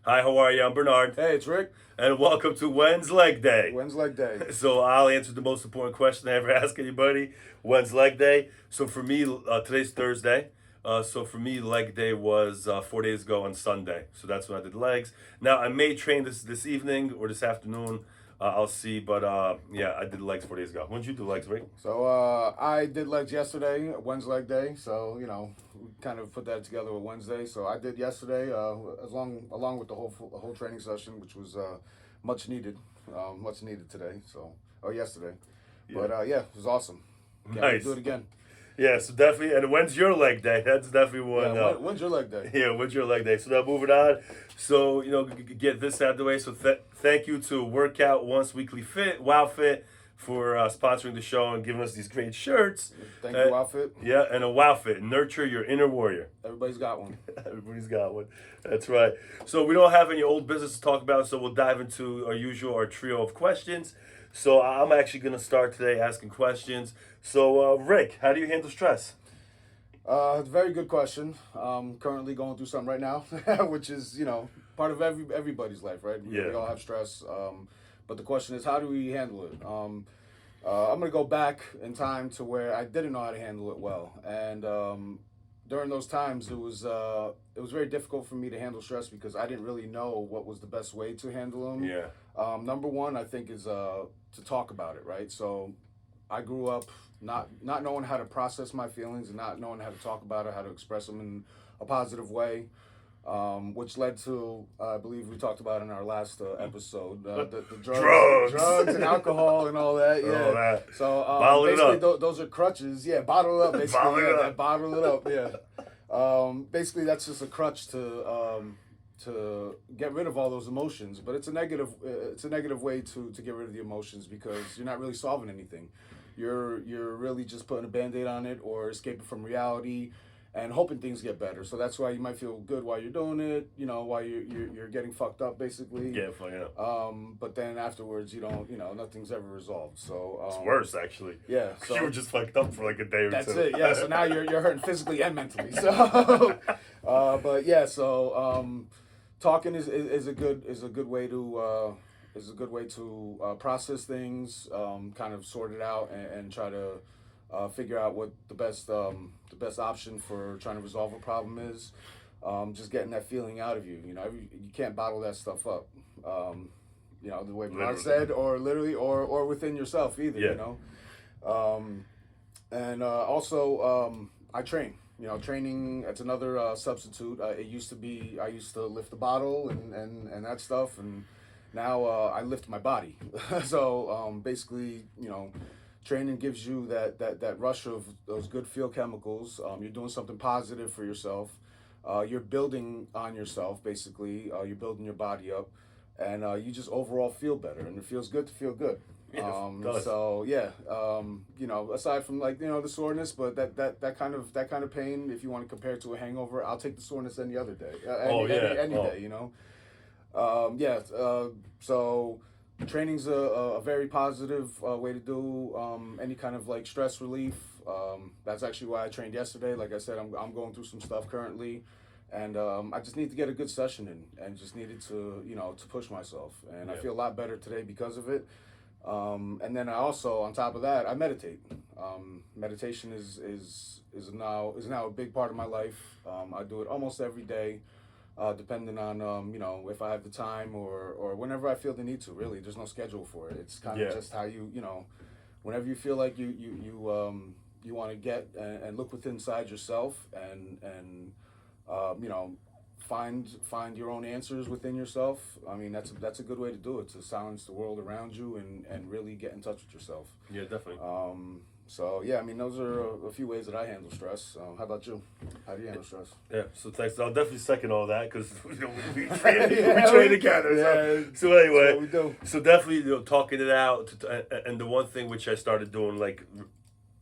Hi, how are you? I'm Bernard. Hey, it's Rick. And welcome to When's Leg Day. When's leg day? So I'll answer the most important question I ever ask anybody. When's leg day? So for me, today's Thursday. So for me, leg day was 4 days ago on Sunday. So that's when I did legs. Now I may train this evening or this afternoon. I'll see. But yeah, I did legs 4 days ago. When did you do legs, Rick? So I did legs yesterday. When's leg day? So we kind of put that together with Wednesday. So I did yesterday, along with the whole training session, which was much needed today. So yesterday, Yeah. but yeah, it was awesome. Can't wait to Nice. do it again. Yeah, so definitely. And when's your leg day? That's definitely one. When's your leg day? Yeah, when's your leg day? So now moving on. So get this out of the way. So thank you to Workout Once Weekly Fit, Wow Fit, for sponsoring the show and giving us these great shirts. Thank you, outfit. Yeah, and a Wow Fit, nurture your inner warrior. Everybody's got one. Everybody's got one. That's right. So we don't have any old business to talk about, so we'll dive into our trio of questions. So I'm actually gonna start today asking questions. So Rick, how do you handle stress? Very good question. Currently going through something right now, which is part of everybody's life, right? We Yeah. all have stress. But the question is, how do we handle it? I'm gonna go back in time to where I didn't know how to handle it well, and during those times, it was very difficult for me to handle stress because I didn't really know what was the best way to handle them. Yeah. Number one, I think, is to talk about it, right? So I grew up not knowing how to process my feelings and not knowing how to talk about it, how to express them in a positive way, which led to, I believe we talked about in our last episode, the drugs and alcohol and all that. Yeah. All that. So Bottle it basically, up. those are crutches. Yeah, bottle it up. Basically, Bottle it yeah, up. bottle it up. Yeah. Basically, that's just a crutch to get rid of all those emotions, but it's a negative way to get rid of the emotions because you're not really solving anything. You're really just putting a band-aid on it or escaping from reality and hoping things get better. So that's why you might feel good while you're doing it, while you're getting fucked up basically. Yeah, yeah. But then afterwards you don't, nothing's ever resolved. So It's worse actually. Yeah. 'Cause So you were just fucked up for like a day or that's two. it. Yeah. So now you're hurting physically and mentally. So but yeah, so talking is a good way to process things, kind of sort it out, and try to figure out what the best option for trying to resolve a problem is. Just getting that feeling out of you. You can't bottle that stuff up. The way Bernard said, or literally, or within yourself either. Yeah. And also I train. Training, it's another substitute. It used to be, I used to lift the bottle and that stuff, and now I lift my body. So basically, training gives you that rush of those good feel chemicals. You're doing something positive for yourself. You're building on yourself, basically. You're building your body up, and you just overall feel better, and it feels good to feel good. Yeah, it does. So yeah, aside from the soreness, but that kind of pain, if you want to compare it to a hangover, I'll take the soreness any other day. Any day, Yeah. So training's a very positive way to do any kind of like stress relief. That's actually why I trained yesterday. Like I said, I'm going through some stuff currently, and I just need to get a good session in, and just needed to to push myself, and Yeah. I feel a lot better today because of it. And then I also, on top of that, I meditate. Meditation is now a big part of my life. I do it almost every day, depending on if I have the time or whenever I feel the need to. Really, there's no schedule for it. It's kind of just how whenever you feel like you want to get and look within inside yourself and find your own answers within yourself. I mean, that's a good way to do it, to silence the world around you and really get in touch with yourself. Yeah, definitely. So yeah, I mean, those are a few ways that I handle stress. How about you? How do you handle stress? Yeah, so thanks. I'll definitely second all that because we train together. So anyway, That's what we do. so definitely talking it out. And the one thing which I started doing, like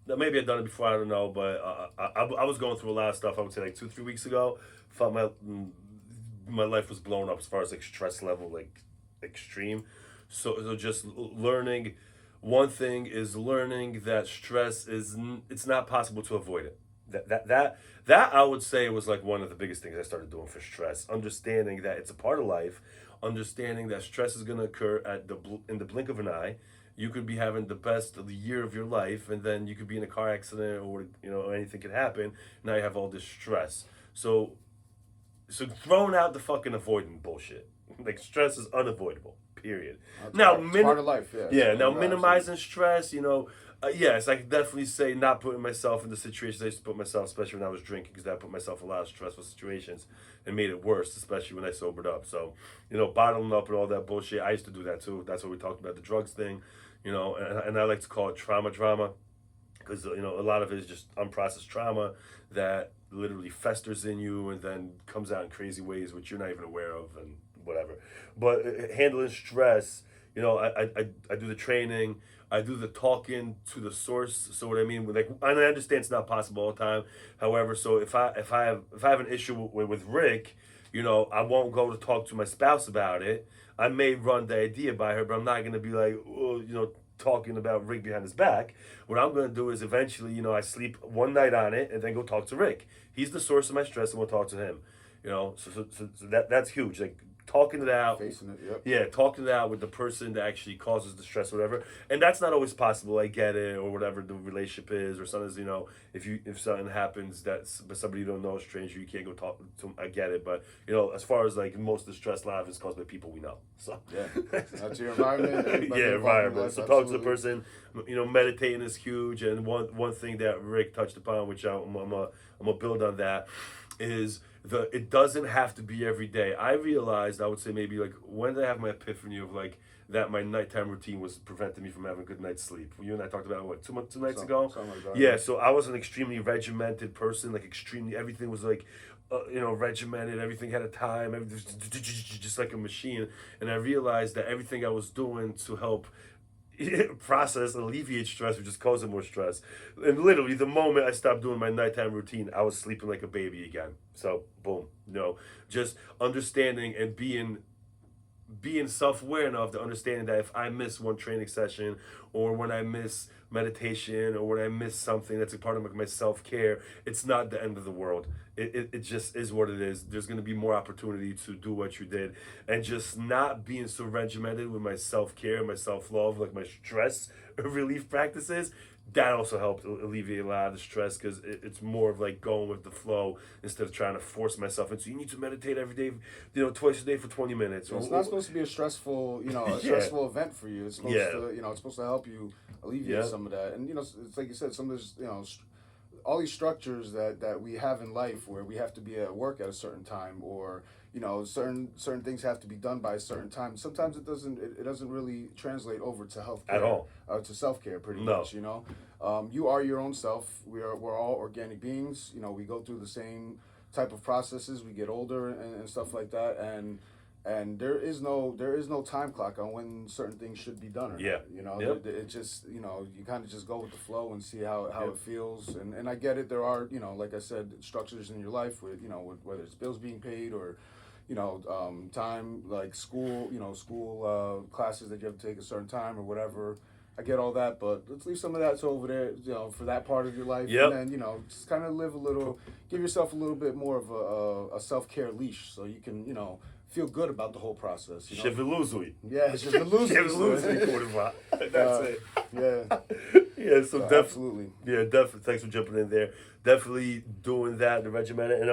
maybe I'd done it before, I don't know, but I was going through a lot of stuff. I would say like 2-3 weeks ago. Felt my life was blown up as far as like stress level, like extreme. So just learning. One thing is learning that stress it's not possible to avoid it. That I would say was like one of the biggest things I started doing for stress. Understanding that it's a part of life, understanding that stress is going to occur in the blink of an eye. You could be having the best of the year of your life, and then you could be in a car accident, or anything could happen. Now you have all this stress. So throwing out the fucking avoidant bullshit. Like stress is unavoidable. Period. It's part of life. Yeah. Yeah. Now Absolutely. minimizing stress. Yes, I can definitely say not putting myself in the situations I used to put myself, especially when I was drinking, because that put myself in a lot of stressful situations and made it worse, especially when I sobered up. So, bottling up and all that bullshit. I used to do that too. That's what we talked about, the drugs thing. And I like to call it trauma drama, because a lot of it is just unprocessed trauma that literally festers in you and then comes out in crazy ways which you're not even aware of and whatever. But handling stress, I do the training, I do the talking to the source. So what I mean, like, and I understand it's not possible all the time. However, so if I have an issue with Rick, I won't go to talk to my spouse about it. I may run the idea by her, but I'm not gonna be like, oh, talking about Rick behind his back. What I'm going to do is eventually, I sleep one night on it and then go talk to Rick. He's the source of my stress, and we'll talk to him. So that's huge. Like talking it out, Facing it. Yep. yeah, talking it out with the person that actually causes the stress or whatever. And that's not always possible. I get it, or whatever the relationship is, or sometimes if something happens that's but somebody you don't know, a stranger, you can't go talk to. I get it, but as far as like most of the stress live is caused by people we know. So yeah, that's your environment. Yeah, environment. So talk to the person. Meditating is huge, and one thing that Rick touched upon, which I'm gonna build on that, is it doesn't have to be every day. I realized, I would say maybe like, when did I have my epiphany of like that my nighttime routine was preventing me from having a good night's sleep? You and I talked about it, what, two nights ago? Something like that. Yeah, so I was an extremely regimented person, like extremely, everything was like, regimented, everything had a time, everything just like a machine. And I realized that everything I was doing to help process and alleviate stress was just causing more stress. And literally the moment I stopped doing my nighttime routine, I was sleeping like a baby again. So boom, just understanding and being self-aware enough to understand that if I miss one training session, or when I miss meditation, or when I miss something that's a part of my self-care, it's not the end of the world. It just is what it is. There's going to be more opportunity to do what you did, and just not being so regimented with my self-care, my self-love, like my stress relief practices. That also helped alleviate a lot of the stress, because it's more of like going with the flow instead of trying to force myself into, you need to meditate every day, twice a day for 20 minutes. It's not supposed to be a stressful, stressful event for you. It's supposed to, it's supposed to help you alleviate some of that. And, it's like you said, some of this, all these structures that we have in life, where we have to be at work at a certain time, or certain things have to be done by a certain time. Sometimes it doesn't really translate over to healthcare at all, to self-care pretty much. You are your own self. We're all organic beings. We go through the same type of processes. We get older and stuff like that, and there is no time clock on when certain things should be done. It just you kind of just go with the flow and see how it feels. And I get it. There are like I said, structures in your life with whether it's bills being paid, or time like school classes that you have to take a certain time or whatever. I get all that, but let's leave some of that over there, for that part of your life. Yep. And then, just kind of live a little, give yourself a little bit more of a self-care leash, so you can, feel good about the whole process. Sheviluzui. Yeah, Sheviluzui. That's it. Yeah. Yeah, so definitely. Absolutely. Yeah, definitely. Thanks for jumping in there. Definitely doing that, the regimented.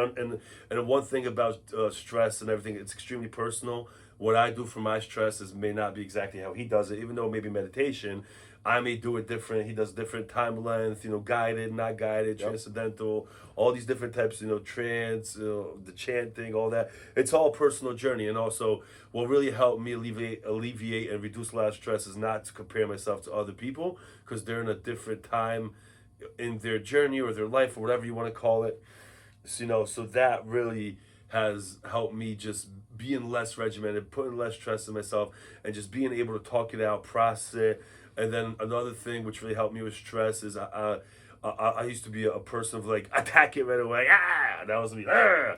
And one thing about stress and everything, it's extremely personal. What I do for my stresses may not be exactly how he does it, even though maybe meditation, I may do it different. He does different time length, guided, not guided, transcendental, all these different types, trance, the chanting, all that. It's all a personal journey. And also, what really helped me alleviate and reduce a lot of stress is not to compare myself to other people, because they're in a different time in their journey or their life, or whatever you want to call it. So that really has helped me just being less regimented, putting less stress on myself, and just being able to talk it out, process it. And then another thing which really helped me with stress is I used to be a person of like, attack it right away. that was me. Ah!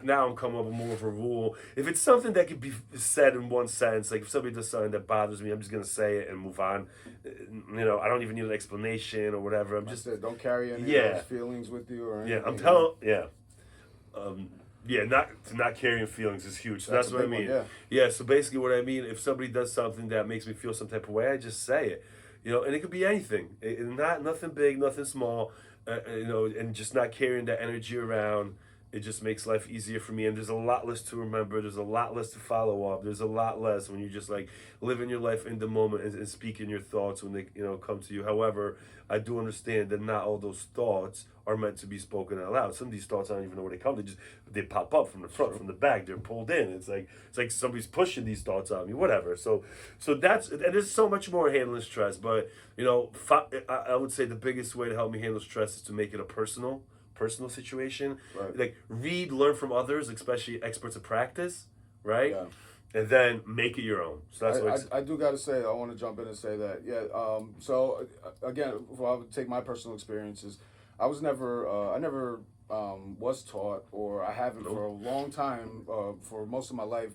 Now I'm coming up with more of a rule. If it's something that could be said in one sentence, like if somebody does something that bothers me, I'm just gonna say it and move on. I don't even need an explanation or whatever. I'm just don't carry any of those feelings with you or anything. I'm telling not carrying feelings is huge. So that's what I mean. So basically what I mean, if somebody does something that makes me feel some type of way, I just say it. And it could be anything. Nothing big, nothing small. And just not carrying that energy around. It just makes life easier for me, and there's a lot less to remember. There's a lot less to follow up. There's a lot less when you just like living your life in the moment and speaking your thoughts when they come to you. However, I do understand that not all those thoughts are meant to be spoken out loud. Some of these thoughts I don't even know where they come. They pop up from the front, from the back. They're pulled in. It's like somebody's pushing these thoughts on me. Whatever. So that's, and there's so much more handling stress. But I would say the biggest way to help me handle stress is to make it a personal situation. Right. Like learn from others, especially experts of practice, right? Yeah. And then make it your own. So that's I do got to say, I want to jump in and say that, so again, if I would take my personal experiences, I never was taught, or I haven't for a long time, for most of my life,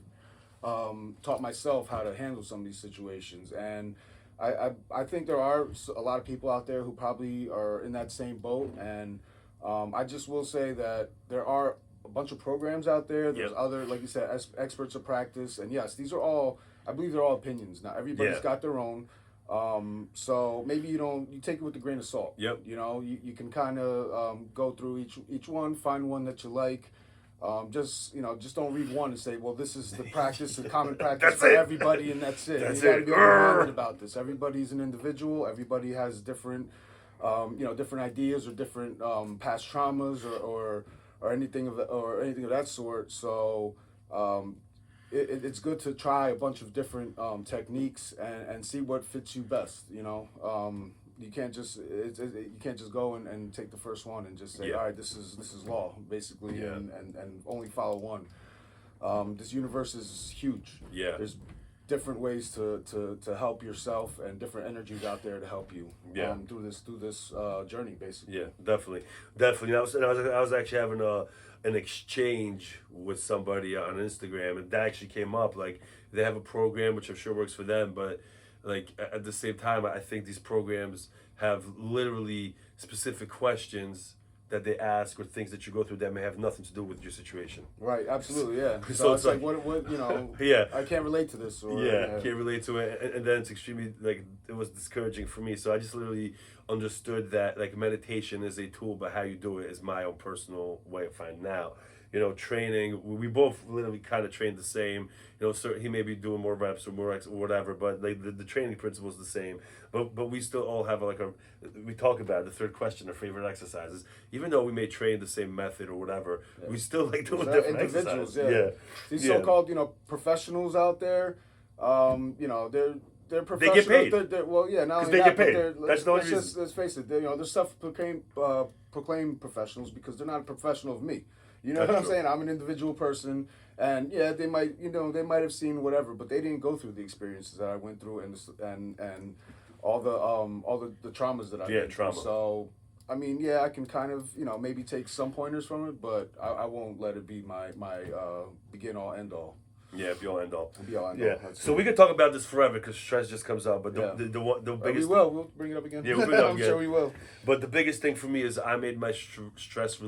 taught myself how to handle some of these situations. And I think there are a lot of people out there who probably are in that same boat. And I just will say that there are a bunch of programs out there. There's other, like you said, experts of practice. And yes, these are all, I believe they're all opinions. Now, everybody's got their own. So maybe you take it with a grain of salt. Yep. You can kind of go through each one, find one that you like. Just don't read one and say, well, this is the practice, the common practice for everybody, and that's it. You got to be open-minded about this. Everybody's an individual. Everybody has different, different ideas or different past traumas or anything of that sort. So it's good to try a bunch of different techniques and see what fits you best. You can't just go and take the first one and just say, all right, this is law basically, and only follow one. This universe is huge. There's different ways to help yourself and different energies out there to help you through this journey basically. Definitely. I was actually having an exchange with somebody on Instagram, and that actually came up. Like, they have a program which I'm sure works for them, but like at the same time, I think these programs have literally specific questions that they ask, or things that you go through that may have nothing to do with your situation. Right, absolutely, yeah. So it's like what I can't relate to this. Or, can't relate to it. And then it's extremely, like, it was discouraging for me. So I just literally understood that, like, meditation is a tool, but how you do it is my own personal way of finding out. Training, we both literally kind of train the same. So he may be doing more reps or more or whatever, but like the training principle is the same. But we still all have we talk about the third question, our favorite exercises. Even though we may train the same method or whatever, we still like doing different individuals. exercises. These so-called professionals out there, they're professionals. They get paid. Not only they that, get paid. That's the only reason. Let's face it. They're self-proclaimed professionals because they're not a professional of me. You know what I'm saying? I'm an individual person, and they might have seen whatever, but they didn't go through the experiences that I went through and all the traumas that I went through. So, I mean, I can kind of maybe take some pointers from it, but I won't let it be my begin all end all. Be all end all. Be all end all. So we could talk about this forever because stress just comes out. But the biggest we'll bring it up again. Yeah, we'll bring it up I'm again. sure we will. But the biggest thing for me is I made my stress.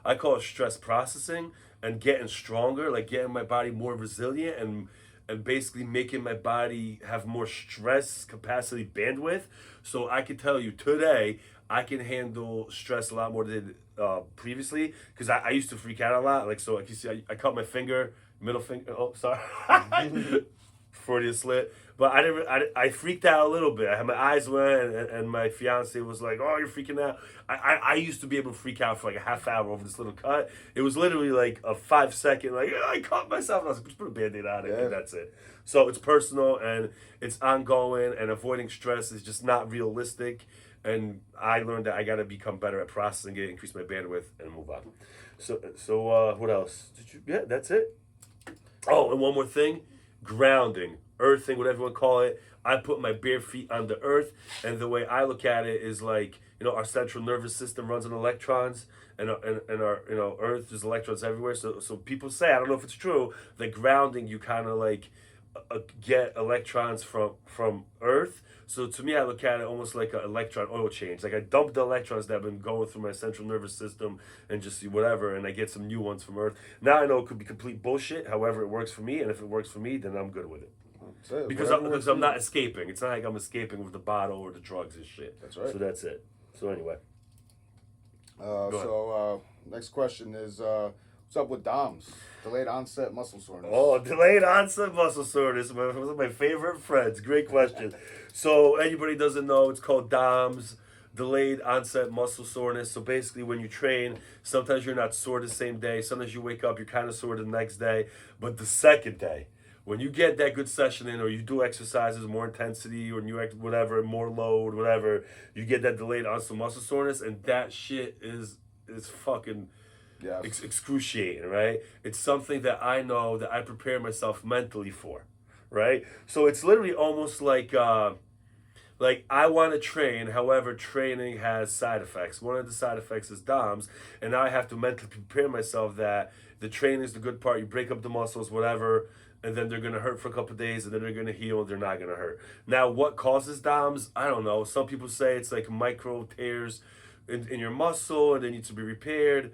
I call it stress processing and getting stronger, like getting my body more resilient and basically making my body have more stress capacity bandwidth. So I can tell you today, I can handle stress a lot more than previously, because I used to freak out a lot. Like, so like you see, I cut my finger, middle finger. Oh, sorry. Freudian slip. But I freaked out a little bit. I had my eyes wet, and my fiance was like, "Oh, you're freaking out." I used to be able to freak out for like a half hour over this little cut. It was literally like a 5-second, like, I cut myself. And I was like, just put a Band-Aid on it, and that's it. So it's personal, and it's ongoing, and avoiding stress is just not realistic. And I learned that I got to become better at processing it, increase my bandwidth, and move on. So what else? That's it. Oh, and one more thing. Grounding. earthing, whatever you want to call it. I put my bare feet on the earth, and the way I look at it is like, our central nervous system runs on electrons, and our earth, there's electrons everywhere. So people say, I don't know if it's true, that grounding, you kind of like get electrons from earth. So to me, I look at it almost like an electron oil change. Like I dump the electrons that have been going through my central nervous system and just see whatever, and I get some new ones from earth. Now I know it could be complete bullshit. However, it works for me, and if it works for me, then I'm good with it. Because I'm not escaping. It's not like I'm escaping with the bottle or the drugs and shit. That's right. So that's it. So anyway. Next question is, what's up with DOMS? Delayed onset muscle soreness. Oh, delayed onset muscle soreness. One of my favorite friends. Great question. So anybody doesn't know, it's called DOMS, delayed onset muscle soreness. So basically when you train, sometimes you're not sore the same day. Sometimes you wake up, you're kind of sore the next day. But the second day, when you get that good session in, or you do exercises, more intensity, or whatever, more load, whatever, you get that delayed onset muscle soreness, and that shit is fucking excruciating, right? It's something that I know that I prepare myself mentally for, right? So it's literally almost like I want to train, however, training has side effects. One of the side effects is DOMS, and now I have to mentally prepare myself that the training is the good part. You break up the muscles, whatever, and then they're going to hurt for a couple of days, and then they're going to heal, and they're not going to hurt. Now, what causes DOMS? I don't know. Some people say it's like micro tears in your muscle, and they need to be repaired.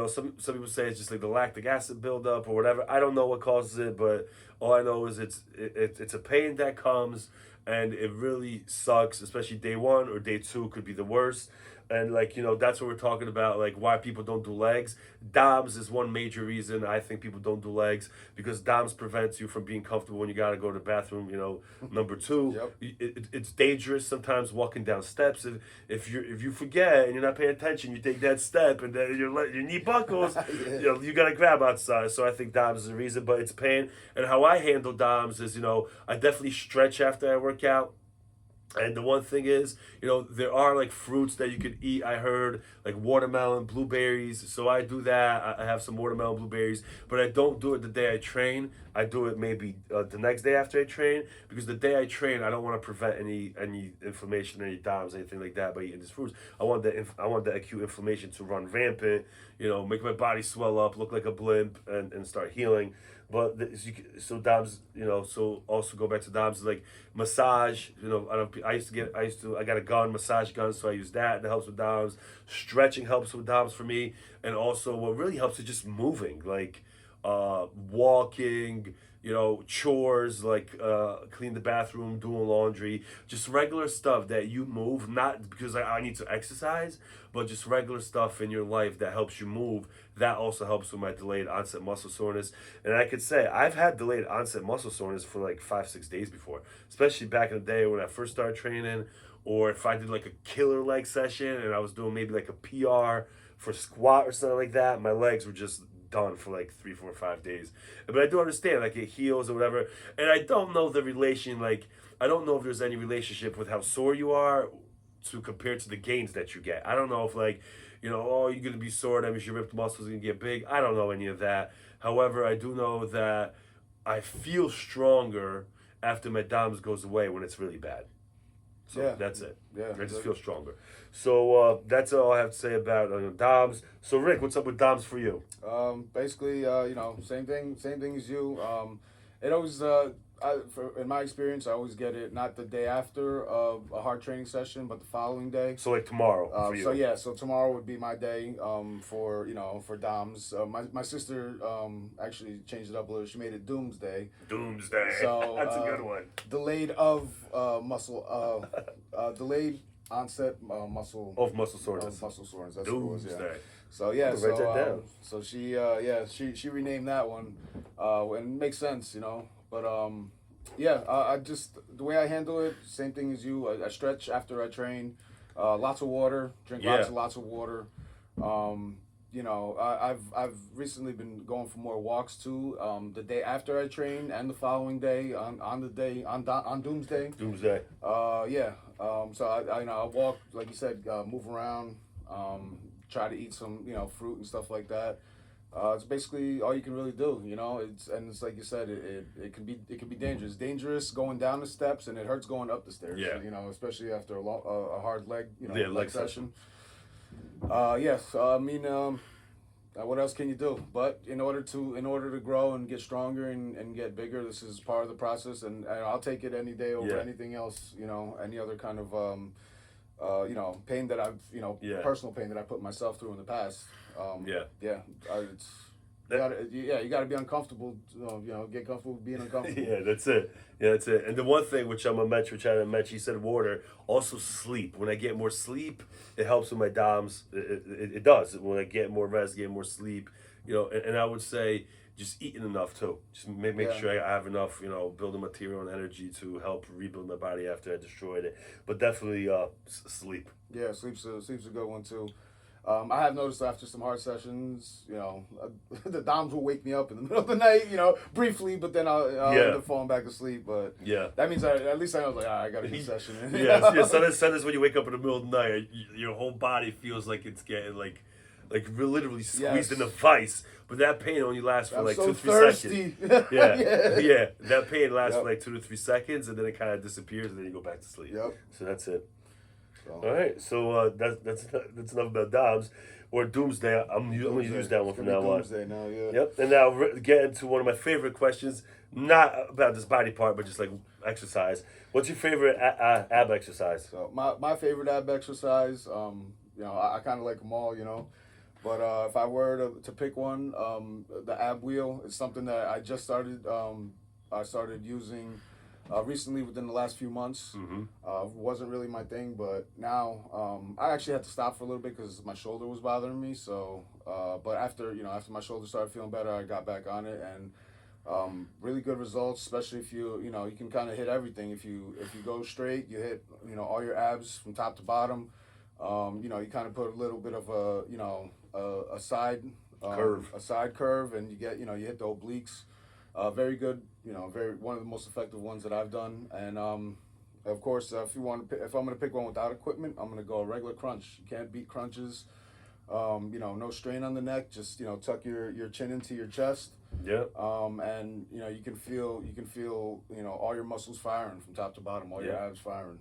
Some people say it's just like the lactic acid buildup or whatever. I don't know what causes it, but all I know is it's a pain that comes, and it really sucks, especially day one or day two could be the worst. And that's what we're talking about, like why people don't do legs. DOMS is one major reason I think people don't do legs, because DOMS prevents you from being comfortable when you got to go to the bathroom. Number two, it's dangerous sometimes walking down steps. If you forget and you're not paying attention, you take that step and then your knee buckles. You got to grab outside. So I think DOMS is the reason, but it's pain. And how I handle DOMS is, I definitely stretch after I work out. And the one thing is, there are like fruits that you could eat. I heard like watermelon, blueberries. So I do that. I have some watermelon, blueberries, but I don't do it the day I train. I do it maybe the next day after I train, because the day I train, I don't want to prevent any inflammation, any DOMS, anything like that by eating these fruits. I want the acute inflammation to run rampant, make my body swell up, look like a blimp, and start healing. But so DOMS, so also go back to DOMS, like massage. I got a massage gun, so I use that. That helps with DOMS. Stretching helps with DOMS for me, and also what really helps is just moving, like walking, chores, like clean the bathroom, doing laundry, just regular stuff that you move, not because I need to exercise, but just regular stuff in your life that helps you move. That also helps with my delayed onset muscle soreness. And I could say I've had delayed onset muscle soreness for like 5-6 days before, especially back in the day when I first started training, or if I did like a killer leg session and I was doing maybe like a PR for squat or something like that, my legs were just done for like 3, 4, 5 days. But I do understand, like, it heals or whatever. And I don't know the relation, like, I don't know if there's any relationship with how sore you are to compare to the gains that you get. I don't know if, like, you're going to be sore, that means your ripped muscles are going to get big. I don't know any of that. However, I do know that I feel stronger after my DOMS goes away when it's really bad. So that's it. Yeah, I just feel stronger. So that's all I have to say about DOMS. So Rick, what's up with DOMS for you? Basically, same thing as you. It always, in my experience, I always get it not the day after of a hard training session, but the following day. So like tomorrow for you. So tomorrow would be my day for DOMS. My sister actually changed it up a little. She made it Doomsday. Doomsday. So that's a good one. Delayed delayed onset muscle soreness. Muscle soreness. That's Doomsday. what it was. Yeah. So yeah, write that down. So she renamed that one, and it makes sense, But I just, the way I handle it, same thing as you. I stretch after I train, lots of water, drink lots of water. I've recently been going for more walks too. The day after I train and the following day on Doomsday. Doomsday. So I walk, like you said, move around, try to eat some fruit and stuff like that. It's basically all you can really do, you know. It's like you said, it can be dangerous. Dangerous going down the steps, and it hurts going up the stairs. Yeah. You know, especially after a hard leg, Yeah, leg session. Yes. I mean, what else can you do? But in order to grow and get stronger and get bigger, this is part of the process, and I'll take it any day over anything else. You know, any other kind of pain that I've personal pain that I put myself through in the past. You got to be uncomfortable. Get comfortable with being uncomfortable. Yeah, that's it. Yeah, that's it. And the one thing which I'm a mention, which I didn't mention, you said water. Also sleep. When I get more sleep, it helps with my DOMs. It does. When I get more rest, get more sleep. And I would say just eating enough too. Just make sure I have enough, building material and energy to help rebuild my body after I destroyed it. But definitely sleep. Yeah, sleep's a good one too. I have noticed after some hard sessions, the DOMs will wake me up in the middle of the night, briefly, but then I'll end up falling back asleep. But that means at least I was like, I got a good session. Sometimes when you wake up in the middle of the night, your whole body feels like it's getting like literally squeezed in a vice. But that pain only lasts for 2-3 seconds. Yeah. That pain lasts for 2 to 3 seconds, and then it kind of disappears, and then you go back to sleep. So that's it. All right, so that's enough about DOMs or Doomsday. I'm gonna use that one from now on. Doomsday now, yeah. Yep. And now get into one of my favorite questions, not about this body part, but just like exercise. What's your favorite ab exercise? So my favorite ab exercise, I kind of like them all, But if I were to pick one, the ab wheel is something that I just started. I started using recently within the last few months. Wasn't really my thing, but now I actually had to stop for a little bit because my shoulder was bothering me. So, but after my shoulder started feeling better, I got back on it, and really good results. Especially if you can kind of hit everything. If you go straight, you hit all your abs from top to bottom. You kind of put a little bit of a side curve, and you get you hit the obliques. Very good, one of the most effective ones that I've done. And of course, if I'm gonna pick one without equipment, I'm gonna go a regular crunch. You can't beat crunches. No strain on the neck. Just tuck your chin into your chest. Yeah. And you can feel all your muscles firing from top to bottom, all your abs firing.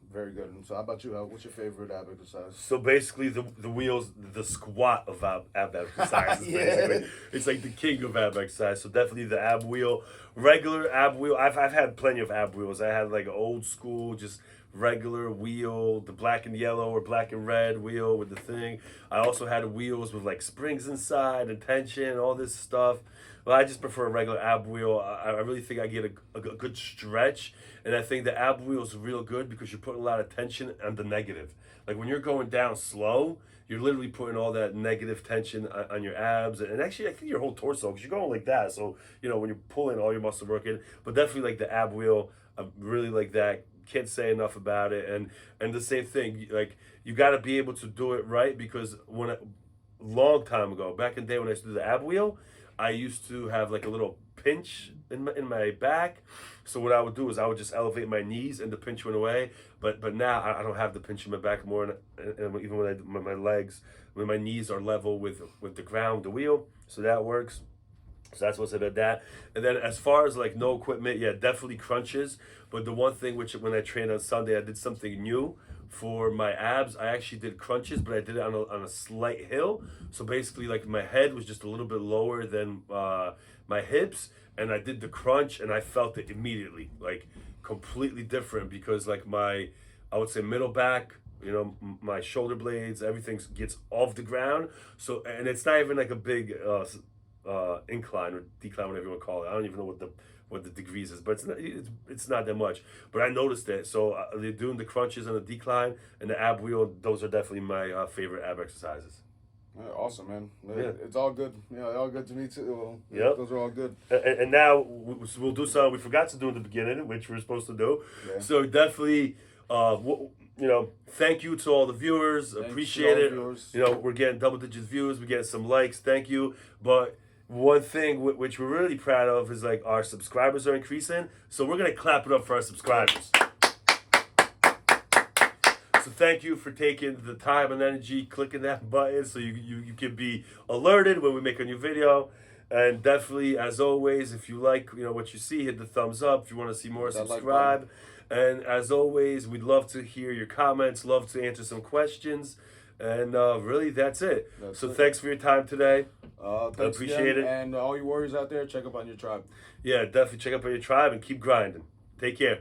Very good. So how about you? What's your favorite ab exercise? So basically the wheels, the squat of ab exercises. Basically. It's like the king of ab exercise. So definitely the ab wheel, regular ab wheel. I've had plenty of ab wheels. I had like an old school, just regular wheel, the black and yellow or black and red wheel with the thing. I also had wheels with like springs inside and tension, all this stuff. Well, I just prefer a regular ab wheel. I really think I get a good stretch, and I think the ab wheel is real good because you're putting a lot of tension on the negative. Like when you're going down slow, you're literally putting all that negative tension on your abs, and actually I think your whole torso, because you're going like that. So when you're pulling, all your muscle working. But definitely like the ab wheel, I really like that. Can't say enough about it. And the same thing, like you got to be able to do it right, because long time ago, back in the day when I used to do the ab wheel, I used to have like a little pinch in my back. So what I would do is I would just elevate my knees and the pinch went away. But now I don't have the pinch in my back more, and even when my legs, when my knees are level with the ground, the wheel. So that works. So that's what's about that. And then as far as like no equipment, definitely crunches. But the one thing which when I trained on Sunday, I did something new for my abs. I actually did crunches, but I did it on a slight hill. So basically like my head was just a little bit lower than my hips, and I did the crunch and I felt it immediately, like completely different, because like I would say middle back, my shoulder blades, everything gets off the ground. So, and it's not even like a big incline or decline, whatever you want to call it. I don't even know what the degrees is, but it's not that much. But I noticed it. So they're doing the crunches on the decline and the ab wheel. Those are definitely my favorite ab exercises. Awesome, man. It's all good. All good to me too. Those are all good. And now we'll do something we forgot to do in the beginning, which we're supposed to do. Yeah. So definitely, thank you to all the viewers. Appreciate it. Viewers. We're getting double-digit views. We're getting some likes. Thank you. But one thing which we're really proud of is like our subscribers are increasing. So we're gonna clap it up for our subscribers. So thank you for taking the time and energy, clicking that button so you can be alerted when we make a new video. And definitely, as always, if you like what you see, hit the thumbs up. If you want to see more, That like subscribe. And as always, we'd love to hear your comments, love to answer some questions. And really, that's it. So thanks for your time today. Thanks Appreciate again. it. And all you warriors out there, check up on your tribe. Yeah, definitely check up on your tribe and keep grinding. Take care.